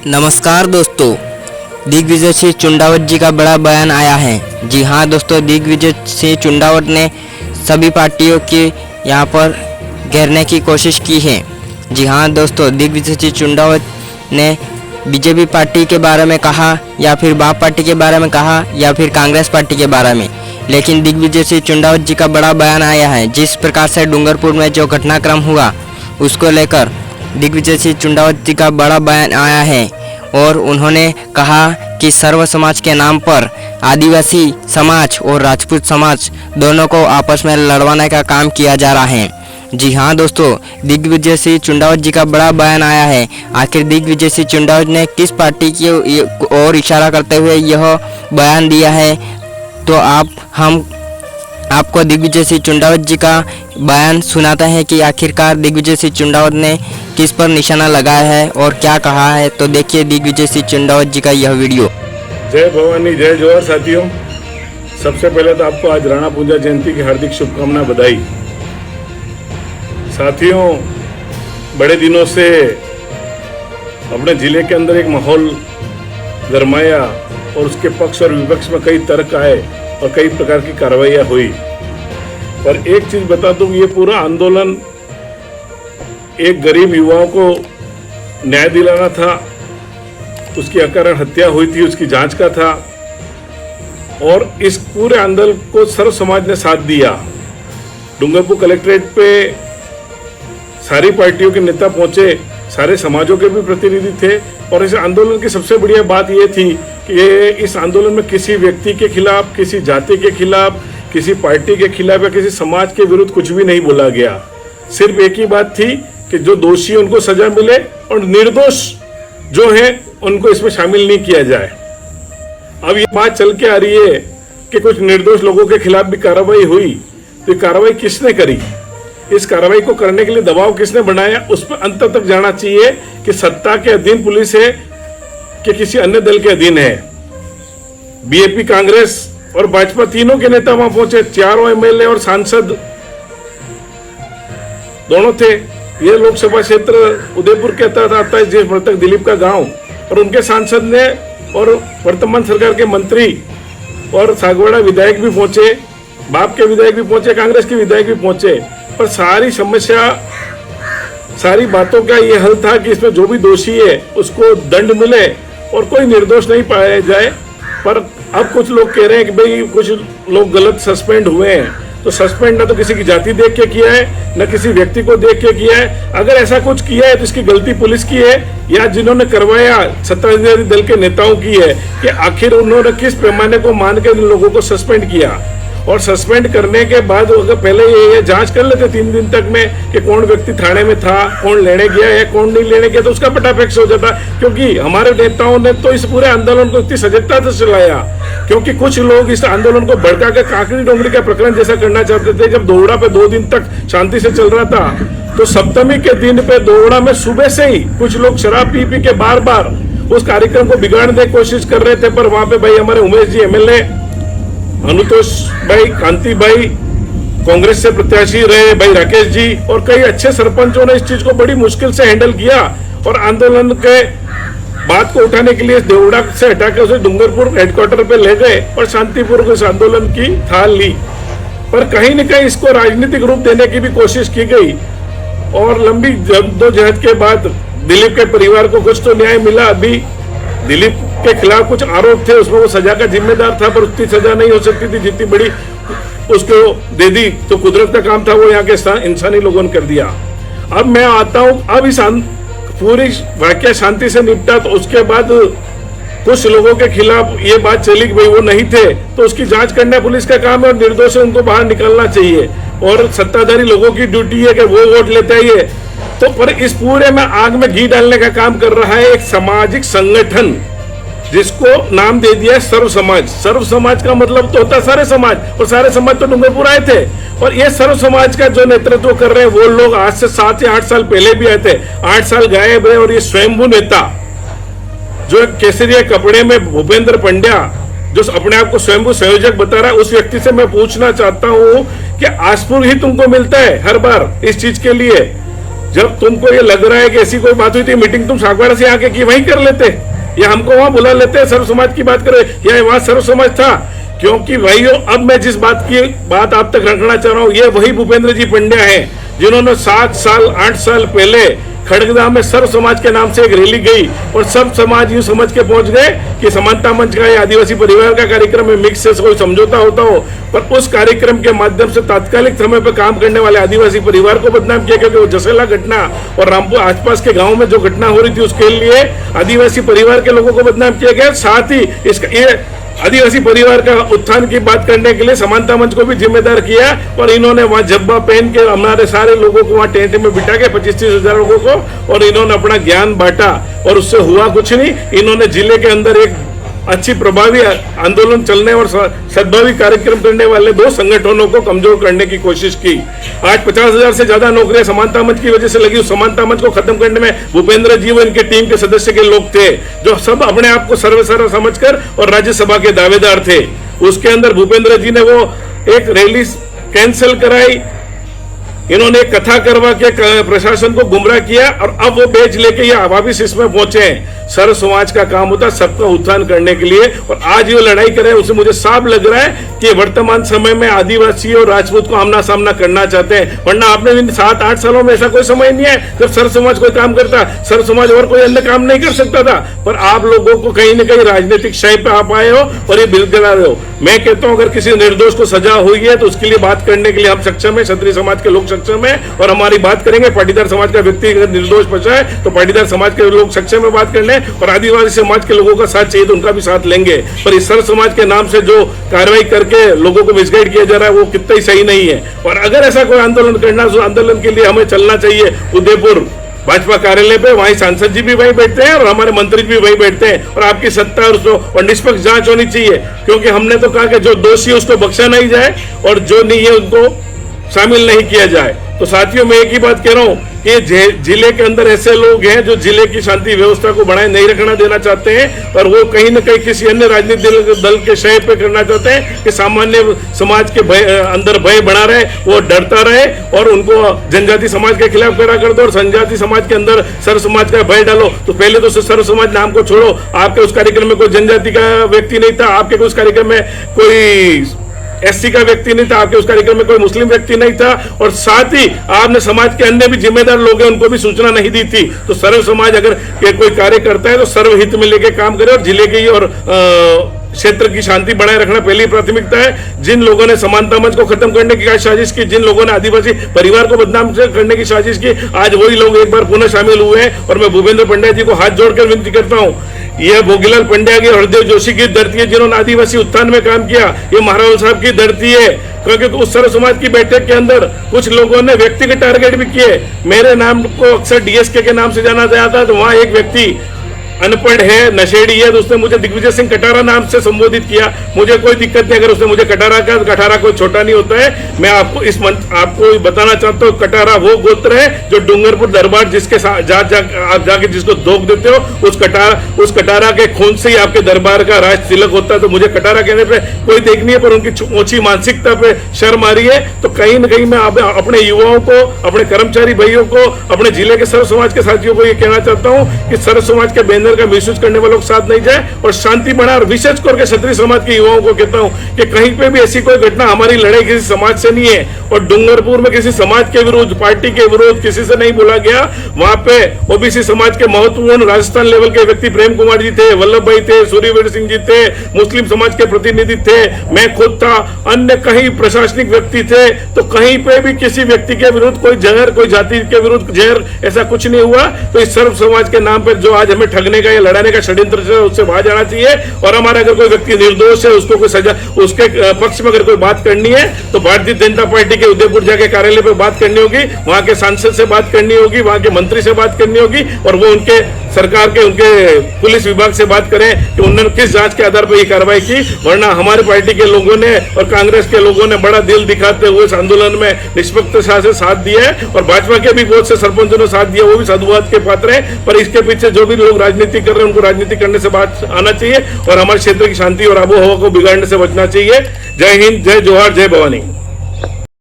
नमस्कार दोस्तों, दिग्विजय सिंह चुंडावत जी का बड़ा बयान आया है। जी हाँ दोस्तों, दिग्विजय सिंह चुंडावत ने सभी पार्टियों की यहाँ पर घेरने की कोशिश की है। जी हाँ दोस्तों, दिग्विजय सिंह चुंडावत ने बीजेपी पार्टी के बारे में कहा या फिर बाप पार्टी के बारे में कहा या फिर कांग्रेस पार्टी के बारे में, लेकिन दिग्विजय सिंह चुंडावत जी का बड़ा बयान आया है। जिस प्रकार से डूंगरपुर में जो घटनाक्रम हुआ उसको लेकर दिग्विजय सिंह चुंडावत जी का बड़ा बयान आया है और उन्होंने कहा कि सर्व समाज के नाम पर आदिवासी समाज और राजपूत समाज दोनों को आपस में लड़वाने का काम किया जा रहा है। जी हाँ दोस्तों, दिग्विजय सिंह चुंडावत जी का बड़ा बयान आया है। आखिर दिग्विजय सिंह चुंडावत ने किस पार्टी की ओर इशारा करते हुए यह बयान दिया है, तो हम आपको दिग्विजय सिंह चुंडावत जी का बयान सुनाते हैं कि आखिरकार दिग्विजय सिंह चुंडावत ने किस पर निशाना लगाया है और क्या कहा है। तो देखिए दिग्विजय सिंह चुंडावत जी का यह वीडियो। जय भवानी, जय जोहर साथियों। सबसे पहले तो आपको आज राणा पूजा जयंती की हार्दिक शुभकामनाएं, बधाई। साथियों, बड़े दिनों से अपने जिले के अंदर एक माहौल गरमाया और उसके पक्ष और विपक्ष में कई तर्क आए और कई प्रकार की कार्रवाइयां हुई। पर एक चीज बता दूं, ये पूरा आंदोलन एक गरीब युवाओं को न्याय दिलाना था, उसकी अकारण हत्या हुई थी उसकी जांच का था, और इस पूरे आंदोलन को सर्व समाज ने साथ दिया। डूंगरपुर कलेक्ट्रेट पे सारी पार्टियों के नेता पहुंचे, सारे समाजों के भी प्रतिनिधि थे, और इस आंदोलन की सबसे बढ़िया बात यह थी कि इस आंदोलन में किसी व्यक्ति के खिलाफ, किसी जाति के खिलाफ, किसी पार्टी के खिलाफ या किसी समाज के विरुद्ध कुछ भी नहीं बोला गया। सिर्फ एक ही बात थी कि जो दोषी उनको सजा मिले और निर्दोष जो है उनको इसमें शामिल नहीं किया जाए। अब ये बात चल के आ रही है कि कुछ निर्दोष लोगों के खिलाफ भी कार्रवाई हुई, तो ये कार्रवाई किसने करी, इस कार्रवाई को करने के लिए दबाव किसने बनाया, उस पर अंत तक जाना चाहिए कि सत्ता के अधीन पुलिस है कि किसी अन्य दल के अधीन है। बीजेपी, कांग्रेस और भाजपा तीनों के नेता वहां पहुंचे, चारों एमएलए और सांसद दोनों थे। ये लोकसभा क्षेत्र उदयपुर के तहत आता है, जिस मृतक दिलीप का गांव, और उनके सांसद ने और वर्तमान सरकार के मंत्री और सागवाड़ा विधायक भी पहुंचे, बाप के विधायक भी पहुंचे, कांग्रेस के विधायक भी पहुंचे। पर सारी समस्या, सारी बातों का ये हल था कि इसमें जो भी दोषी है उसको दंड मिले और कोई निर्दोष नहीं पाया जाए। पर अब कुछ लोग कह रहे हैं कि भाई कुछ लोग गलत सस्पेंड हुए हैं, तो सस्पेंड न तो किसी की जाति देख के किया है, न किसी व्यक्ति को देख के किया है। अगर ऐसा कुछ किया है तो इसकी गलती पुलिस की है या जिन्होंने करवाया सत्ताधारी दल के नेताओं की है कि आखिर उन्होंने किस पैमाने को मान के इन लोगों को सस्पेंड किया। और सस्पेंड करने के बाद अगर पहले ये जांच कर लेते 3 दिन तक में कि कौन व्यक्ति थाने में था, कौन लेने गया है, कौन नहीं लेने गया, तो उसका पटाफिक्स हो जाता। क्योंकि हमारे नेताओं ने तो इस पूरे आंदोलन को इतनी सजगता से चलाया, क्योंकि कुछ लोग इस आंदोलन को भड़का के काकड़ी डोंगरी का प्रकरण जैसा करना चाहते थे। जब दोहड़ा पे 2 दिन तक शांति से चल रहा था, तो सप्तमी के दिन पे दोहड़ा में सुबह से ही कुछ लोग शराब पी के बार बार उस कार्यक्रम को बिगाड़ने की कोशिश कर रहे थे। पर वहां पे भाई हमारे उमेश जी एमएलए, अनुतोष भाई, कांति भाई कांग्रेस से प्रत्याशी रहे, भाई राकेश जी और कई अच्छे सरपंचों ने इस चीज को बड़ी मुश्किल से हैंडल किया और आंदोलन के बात को उठाने के लिए देवड़ा से हटा के उसे डूंगरपुर हेडक्वार्टर पे ले गए और शांतिपूर्वक इस आंदोलन की थाल ली। पर कहीं न कहीं इसको राजनीतिक रूप देने की भी कोशिश की गई और लंबी जद्दोजहद के बाद दिलीप के परिवार को कुछ तो न्याय मिला। अभी दिलीप के खिलाफ कुछ आरोप थे, उसमें वो सजा का जिम्मेदार था, पर उतनी सजा नहीं हो सकती थी जितनी बड़ी उसको दे दी। तो कुदरत का काम था, वो यहाँ के इंसानी लोगों ने कर दिया। अब मैं आता हूँ, अब इस पूरी वाकया शांति से निपटा, तो उसके बाद कुछ लोगों के खिलाफ ये बात चली कि भाई वो नहीं थे, तो उसकी जांच करना पुलिस का काम है और निर्दोष उनको बाहर निकलना चाहिए। और सत्ताधारी लोगों की ड्यूटी है कि वो वोट लेते ही है। तो पर इस पूरे में आग में घी डालने का काम कर रहा है एक सामाजिक संगठन, जिसको नाम दे दिया है सर्व समाज। सर्व समाज का मतलब तो होता है सारे समाज, और सारे समाज तो डूंगरपुर आए थे। और ये सर्व समाज का जो नेतृत्व कर रहे हैं वो लोग आज से 7 या 8 साल पहले भी आए थे, 8 साल गायब रहे। और ये स्वयंभू नेता जो केसरिया कपड़े में भूपेंद्र पंड्या, जो अपने आप को स्वयंभू संयोजक बता रहा है, उस व्यक्ति से मैं पूछना चाहता हूं कि आसपुर ही तुमको मिलता है हर बार इस चीज के लिए। जब तुमको ये लग रहा है कि ऐसी कोई बात हुई थी, मीटिंग तुम सागवाड़ा से आके की वहीं कर लेते, या हमको वहां बुला लेते, सर्व समाज की बात करे, या वहां सर्व समाज था। क्योंकि भाइयों, अब मैं जिस बात आप तक रखना चाह रहा हूं, ये वही भूपेंद्र जी पंड्या हैं जिन्होंने 7 साल 8 साल पहले खड़गदा में सर्व समाज के नाम से एक रैली गई और सब समाज यूं समझ के पहुंच गए कि समानता मंच का या आदिवासी परिवार का कार्यक्रम में मिक्स से कोई समझौता होता हो, पर उस कार्यक्रम के माध्यम से तात्कालिक समय पर काम करने वाले आदिवासी परिवार को बदनाम किया, क्योंकि वो जसेला घटना और रामपुर आसपास के गाँव में जो घटना हो रही थी उसके लिए आदिवासी परिवार के लोगों को बदनाम किया गया। साथ ही इसका आदिवासी परिवार का उत्थान की बात करने के लिए समानता मंच को भी जिम्मेदार किया और इन्होंने वहां जब्बा पहन के हमारे सारे लोगों को वहां टेंट में बिठा के 25-30 हजार लोगों को, और इन्होंने अपना ज्ञान बांटा और उससे हुआ कुछ नहीं। इन्होंने जिले के अंदर एक अच्छी प्रभावी आंदोलन चलने और सद्भावी कार्यक्रम करने वाले 2 संगठनों को कमजोर करने की कोशिश की। आज 50,000 से ज्यादा नौकरियां समानता मंच की वजह से लगी। उस समानता मंच को खत्म करने में भूपेंद्र जी व इनके टीम के सदस्य के लोग थे, जो सब अपने आप को सर्वसर्व समझकर और राज्यसभा के दावेदार थे। उसके अंदर भूपेंद्र जी ने वो एक रैली कैंसिल कराई, इन्होंने कथा करवा के प्रशासन को गुमराह किया और अब वो बेच लेके ये वापिस इसमें पहुंचे हैं। सर्व समाज का काम होता है सबका उत्थान करने के लिए, और आज ये लड़ाई कर रहे हैं, उससे मुझे साफ लग रहा है कि वर्तमान समय में आदिवासी और राजपूत को आमना सामना करना चाहते हैं। वरना आपने 7-8 सालों में ऐसा कोई समय नहीं है जब सर्व समाज कोई काम करता, सर्व समाज और कोई अन्य काम नहीं कर सकता था, पर आप लोगों को कहीं न कहीं राजनीतिक शय पे आप आए हो और ये बिल गिरा रहे हो। मैं कहता हूं अगर किसी निर्दोष को सजा हुई है तो उसके लिए बात करने के लिए हम सक्षम है, क्षत्रिय समाज के लोग सक्षम है और हमारी बात करेंगे। पाटीदार समाज का व्यक्ति अगर निर्दोष बचा है तो पाटीदार समाज के लोग सक्षम है बात करने, और आदिवासी समाज के लोगों का साथ चाहिए तो उनका भी साथ लेंगे। पर इस सर्व समाज के नाम से जो कार्रवाई करके लोगों को मिसगाइड किया जा रहा है वो कितना ही सही नहीं है। और अगर ऐसा कोई आंदोलन करना, उस आंदोलन के लिए हमें चलना चाहिए उदयपुर भाजपा कार्यालय पे, वहीं सांसद जी भी वहीं बैठते हैं और हमारे मंत्री भी वहीं बैठते हैं, और आपकी सत्ता और निष्पक्ष जांच होनी चाहिए। क्योंकि हमने तो कहा कि जो दोषी है उसको बख्शा नहीं जाए और जो नहीं है उनको शामिल नहीं किया जाए। तो साथियों, मैं एक ही बात कह रहा हूं कि जिले के अंदर ऐसे लोग हैं जो जिले की शांति व्यवस्था को बनाए नहीं रखना देना चाहते हैं, और वो कहीं न कहीं किसी अन्य राजनीतिक दल के शय पे करना चाहते हैं कि सामान्य समाज के अंदर भय बना रहे, वो डरता रहे और उनको जनजाति समाज के खिलाफ खड़ा कर दो और जनजाति समाज के अंदर सर्व समाज का भय डालो। तो पहले तो सर्व समाज नाम को छोड़ो, आपके उस कार्यक्रम में कोई जनजाति का व्यक्ति नहीं था, आपके उस कार्यक्रम में कोई एससी का व्यक्ति नहीं था, आपके उस कार्यक्रम में कोई मुस्लिम व्यक्ति नहीं था, और साथ ही आपने समाज के अन्य भी जिम्मेदार लोग हैं उनको भी सूचना नहीं दी थी। तो सर्व समाज अगर कोई कार्य करता है तो सर्वहित में लेके काम करे और जिले की और क्षेत्र की शांति बनाए रखना पहली प्राथमिकता है। जिन लोगों ने समानता मंच को खत्म करने की साजिश की, जिन लोगों ने आदिवासी परिवार को बदनाम करने की साजिश की, आज वही लोग एक बार पुनः शामिल हुए हैं। और मैं भूपेंद्र पंड्या जी को हाथ जोड़कर विनती करता हूं, यह भोगीलाल पंड्या की, हरदेव जोशी की धरती है जिन्होंने आदिवासी उत्थान में काम किया, ये महारावल साहब की धरती है। क्योंकि उस सर्व समाज की बैठक के अंदर कुछ लोगों ने व्यक्तिगत टारगेट भी किए। मेरे नाम को अक्सर डीएसके के नाम से जाना जाता है, तो वहां एक व्यक्ति अनपढ़ है, नशेड़ी है, तो उसने मुझे दिग्विजय सिंह कटारा नाम से संबोधित किया। मुझे कोई दिक्कत नहीं अगर उसने मुझे कटारा कहा, कटारा कोई छोटा नहीं होता है। मैं आपको बताना चाहता हूँ, कटारा वो गोत्र है जो डूंगरपुर दरबार जिसके आप जाके जिसको धोख देते हो, उस कटारा के खून से ही आपके दरबार का राज तिलक होता है। तो मुझे कटारा कहने पे कोई देख नहीं है, पर उनकी ऊंची मानसिकता पे शर्म आ रही है। तो कहीं न कहीं मैं अपने युवाओं को, अपने कर्मचारी भाइयों को, अपने जिले के सर्व समाज के साथियों को ये कहना चाहता हूँ कि सर्व समाज के बैनर का मिसयूज करने वालों के साथ नहीं जाए और शांति बना। और विशेष करके क्षत्रिय समाज के युवाओं को कहता हूं कि कहीं पे भी ऐसी कोई घटना, हमारी लड़ाई किसी समाज से नहीं है और डूंगरपुर में किसी समाज के विरुद्ध, पार्टी के विरुद्ध किसी से नहीं बोला गया। वहां पे ओबीसी समाज के महत्वपूर्ण राजस्थान लेवल के व्यक्ति प्रेम कुमार जी थे, वल्लभ भाई थे, सूर्यवीर सिंह जी थे, मुस्लिम समाज के प्रतिनिधि थे, मैं खुद था, अन्य कहीं प्रशासनिक व्यक्ति थे। तो कहीं पे भी किसी व्यक्ति के विरुद्ध कोई जहर, कोई जाति के विरुद्ध जहर, ऐसा कुछ नहीं हुआ। तो इस सर्व समाज के नाम पर जो आज हमें ठगने का या लड़ाने का षड्यंत्र है उससे बाहर जाना चाहिए। और हमारा अगर कोई व्यक्ति निर्दोष है, उसको कोई सजा, उसके पक्ष में अगर कोई बात करनी है तो भारतीय जनता पार्टी के उदयपुर जाके कार्यालय पे बात करनी होगी, वहां के सांसद से बात करनी होगी, वहां के मंत्री से बात करनी होगी, और वो उनके सरकार के, उनके पुलिस विभाग से बात करें कि उन्होंने किस जांच के आधार पर ये कार्रवाई की। वरना हमारी पार्टी के लोगों ने और कांग्रेस के लोगों ने बड़ा दिल दिखाते हुए इस आंदोलन में निष्पक्षता से साथ दिया है, और भाजपा के भी बहुत से सरपंचों ने साथ दिया, वो भी साधुवाद के पात्र है। पर इसके पीछे जो भी लोग राजनीति कर रहे हैं उनको राजनीति करने से बात आना चाहिए और हमारे क्षेत्र की शांति और आबोहवा को बिगाड़ने से बचना चाहिए। जय हिंद, जय जोहार, जय भवानी।